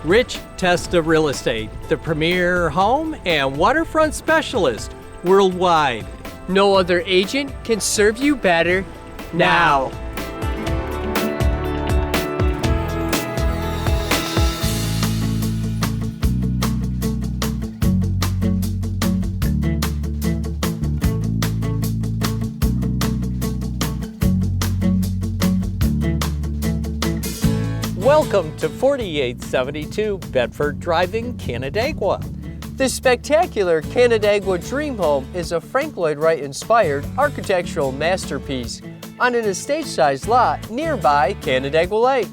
Rich Testa Real Estate, the premier home and waterfront specialist worldwide. No other agent can serve you better now. Welcome to 4872 Bedford Drive in Canandaigua. This spectacular Canandaigua dream home is a Frank Lloyd Wright-inspired architectural masterpiece on an estate-sized lot nearby Canandaigua Lake.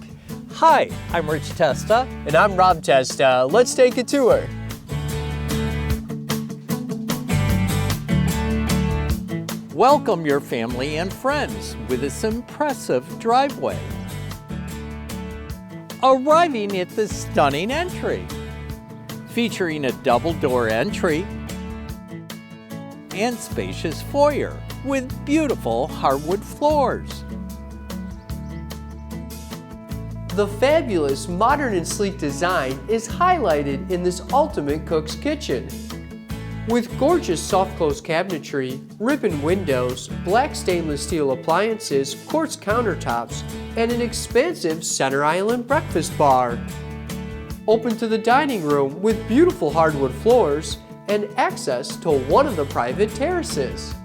Hi, I'm Rich Testa. And I'm Rob Testa. Let's take a tour. Welcome your family and friends with this impressive driveway. Arriving at this stunning entry, featuring a double-door entry and spacious foyer with beautiful hardwood floors. The fabulous modern and sleek design is highlighted in this ultimate cook's kitchen. With gorgeous soft-close cabinetry, ribbon windows, black stainless steel appliances, quartz countertops, and an expansive center island breakfast bar. Open to the dining room with beautiful hardwood floors and access to one of the private terraces.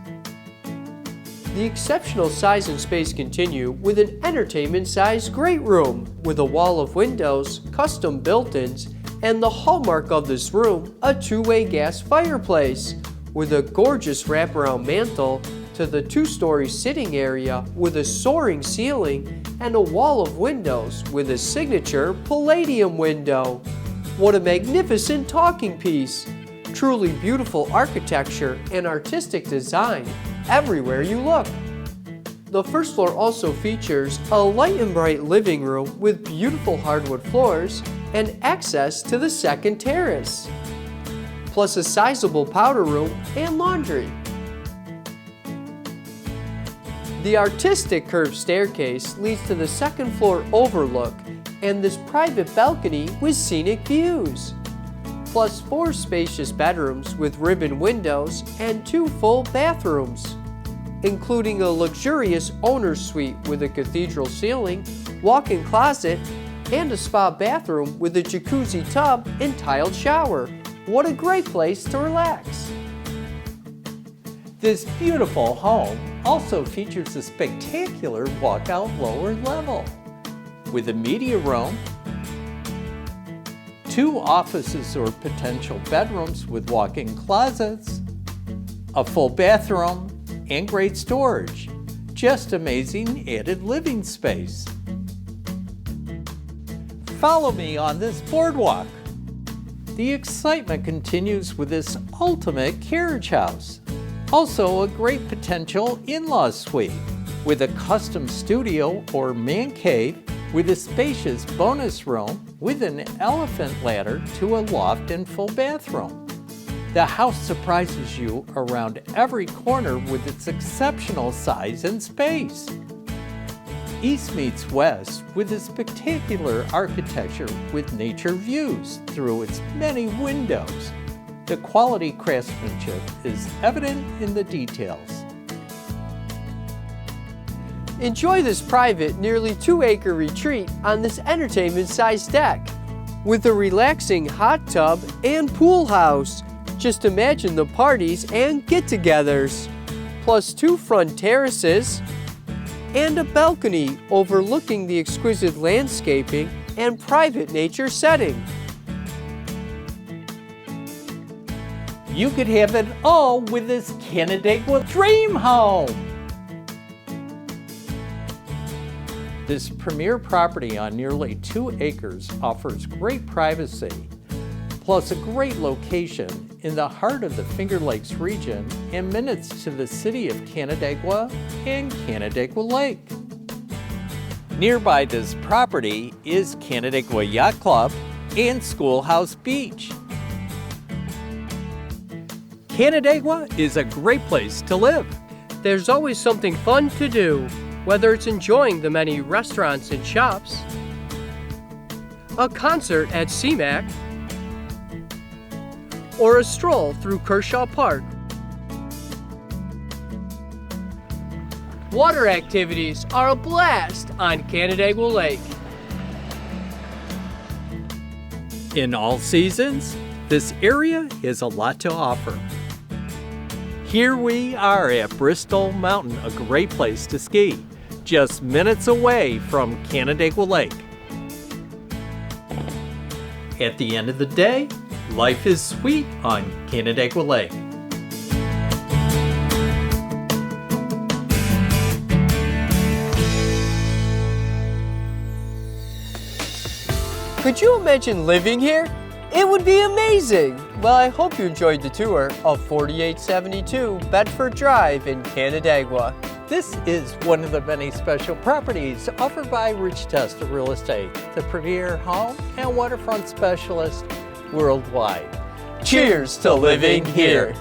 The exceptional size and space continue with an entertainment-sized great room with a wall of windows, custom built-ins, and the hallmark of this room, a two-way gas fireplace with a gorgeous wraparound mantel to the two-story sitting area with a soaring ceiling and a wall of windows with a signature palladium window. What a magnificent talking piece! Truly beautiful architecture and artistic design everywhere you look. The first floor also features a light and bright living room with beautiful hardwood floors and access to the second terrace, plus a sizable powder room and laundry. The artistic curved staircase leads to the second floor overlook and this private balcony with scenic views, plus 4 spacious bedrooms with ribbon windows and 2 full bathrooms, including a luxurious owner's suite with a cathedral ceiling, walk-in closet, and a spa bathroom with a jacuzzi tub and tiled shower. What a great place to relax! This beautiful home also features a spectacular walkout lower level with a media room, 2 offices or potential bedrooms with walk-in closets, a full bathroom, and great storage. Just amazing added living space. Follow me on this boardwalk. The excitement continues with this ultimate carriage house. Also a great potential in-law suite with a custom studio or man cave with a spacious bonus room with an elephant ladder to a loft and full bathroom. The house surprises you around every corner with its exceptional size and space. East meets west with a spectacular architecture with nature views through its many windows. The quality craftsmanship is evident in the details. Enjoy this private, nearly 2-acre retreat on this entertainment-sized deck with a relaxing hot tub and pool house. Just imagine the parties and get-togethers, plus 2 front terraces and a balcony overlooking the exquisite landscaping and private nature setting. You could have it all with this Canandaigua dream home. This premier property on nearly 2 acres offers great privacy, plus a great location in the heart of the Finger Lakes region and minutes to the city of Canandaigua and Canandaigua Lake. Nearby this property is Canandaigua Yacht Club and Schoolhouse Beach. Canandaigua is a great place to live. There's always something fun to do, whether it's enjoying the many restaurants and shops, a concert at CMAC, or a stroll through Kershaw Park. Water activities are a blast on Canandaigua Lake. In all seasons, this area has a lot to offer. Here we are at Bristol Mountain, a great place to ski, just minutes away from Canandaigua Lake. At the end of the day, life is sweet on Canandaigua Lake. Could you imagine living here? It would be amazing! Well, I hope you enjoyed the tour of 4872 Bedford Drive in Canandaigua. This is one of the many special properties offered by Testa Real Estate, the premier home and waterfront specialist worldwide. Cheers to living here!